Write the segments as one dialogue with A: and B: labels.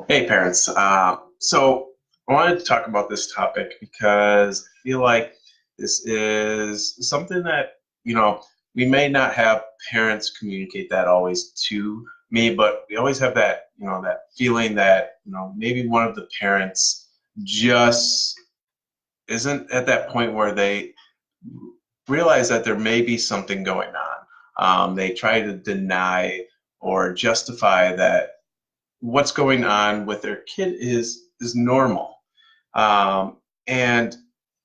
A: Hey parents, so I wanted to talk about this topic because I feel like this is something that, we may not have parents communicate that always to me, but we always have that, that feeling that, maybe one of the parents just isn't at that point where they realize that there may be something going on. They try to deny or justify that what's going on with their kid is normal. And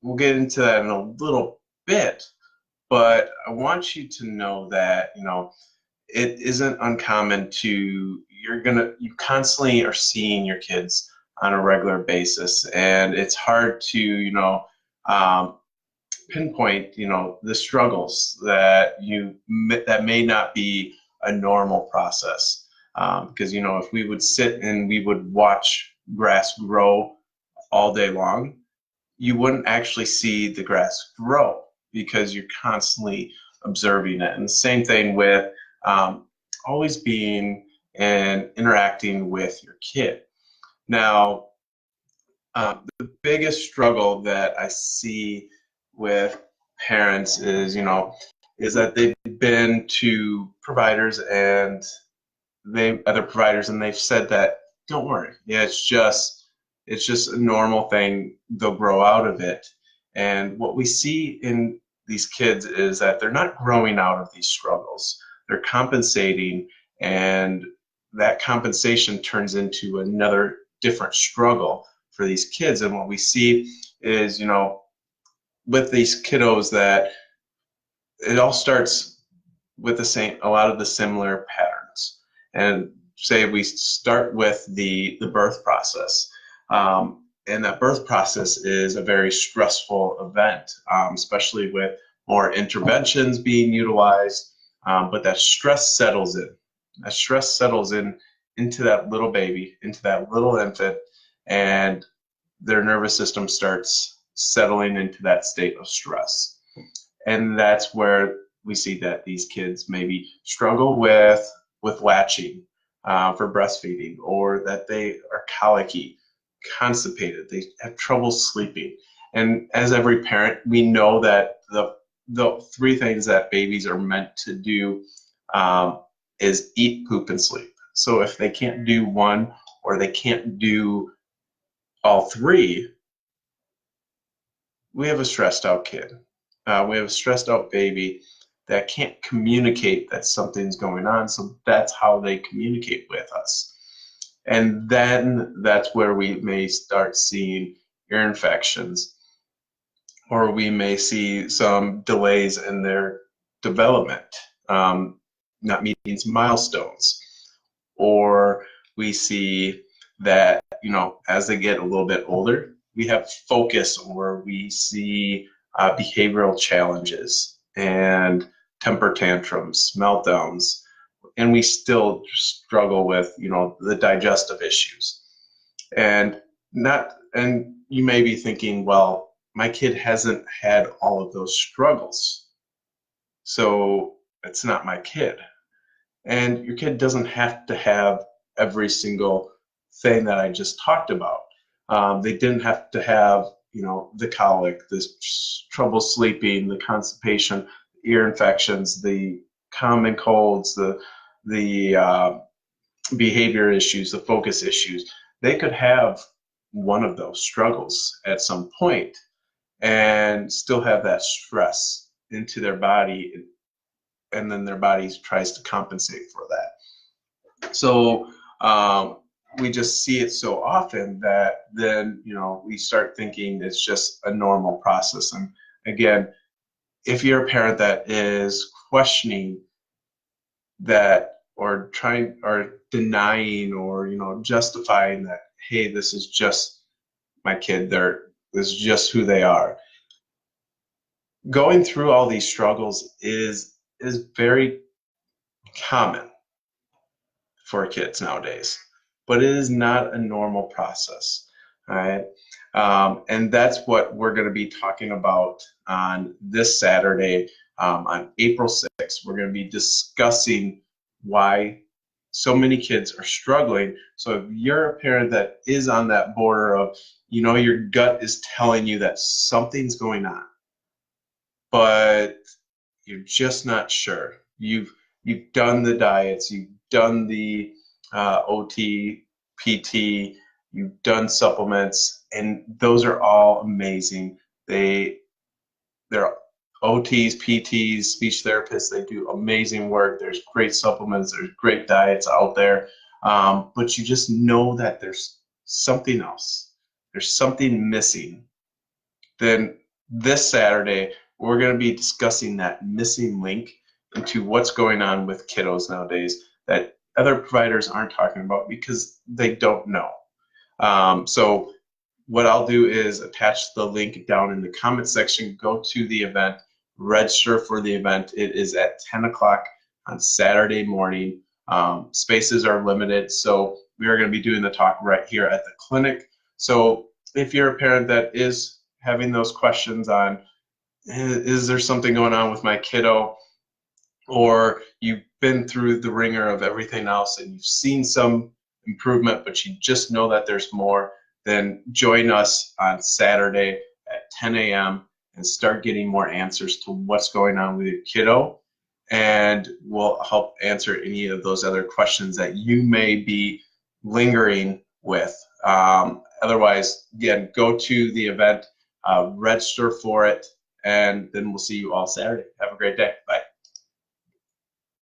A: we'll get into that in a little bit, but I want you to know that, it isn't uncommon to, you constantly are seeing your kids on a regular basis, and it's hard to, um, pinpoint, the struggles that may not be a normal process. Because, if we would sit and we would watch grass grow all day long, you wouldn't actually see the grass grow because you're constantly observing it. And the same thing with always being and interacting with your kid. Now, the biggest struggle that I see with parents is, is that they've been to providers and other providers, and they've said that don't worry, yeah, it's just a normal thing. They'll grow out of it. And what we see in these kids is that they're not growing out of these struggles. They're compensating, and that compensation turns into another different struggle for these kids. And what we see is, with these kiddos, that it all starts with a lot of the similar patterns. And say we start with the birth process. And that birth process is a very stressful event, especially with more interventions being utilized. But that stress settles in. That stress settles in into that little baby, into that little infant, and their nervous system starts settling into that state of stress. And that's where we see that these kids maybe struggle with latching for breastfeeding, or that they are colicky, constipated, they have trouble sleeping. And as every parent, we know that the three things that babies are meant to do is eat, poop, and sleep. So if they can't do one, or they can't do all three, we have a stressed out kid. We have a stressed out baby that can't communicate that something's going on. So that's how they communicate with us. And then that's where we may start seeing ear infections, or we may see some delays in their development, not meeting some milestones. Or we see that, as they get a little bit older, we have focus, or we see behavioral challenges and temper tantrums, meltdowns, and we still struggle with, the digestive issues. And you may be thinking, well, my kid hasn't had all of those struggles, so it's not my kid. And your kid doesn't have to have every single thing that I just talked about. They didn't have to have, the colic, this trouble sleeping, the constipation, ear infections, the common colds, the behavior issues, the focus issues. They could have one of those struggles at some point and still have that stress into their body, and then their body tries to compensate for that. So we just see it so often that then, we start thinking it's just a normal process. And again, if you're a parent that is questioning that, or trying, or denying, or justifying that, hey, this is just my kid, this is just who they are, going through all these struggles is very common for kids nowadays, but it is not a normal process. All right. And that's what we're going to be talking about on this Saturday, on April 6th. We're going to be discussing why so many kids are struggling. So if you're a parent that is on that border of, your gut is telling you that something's going on, but you're just not sure. You've done the diets, you've done the OT, PT, you've done supplements, and those are all amazing. They're OTs, PTs, speech therapists. They do amazing work. There's great supplements. There's great diets out there, but you just know that there's something else. There's something missing. Then this Saturday, we're going to be discussing that missing link into what's going on with kiddos nowadays that other providers aren't talking about because they don't know. So what I'll do is attach the link down in the comment section, go to the event, register for the event. It is at 10 o'clock on Saturday morning. Spaces are limited, so we are going to be doing the talk right here at the clinic. So if you're a parent that is having those questions on, is there something going on with my kiddo, or you've been through the ringer of everything else and you've seen some improvement, but you just know that there's more, then join us on Saturday at 10 a.m. and start getting more answers to what's going on with your kiddo. And we'll help answer any of those other questions that you may be lingering with. Otherwise, again, go to the event, register for it, and then we'll see you all Saturday. Have a great day. Bye.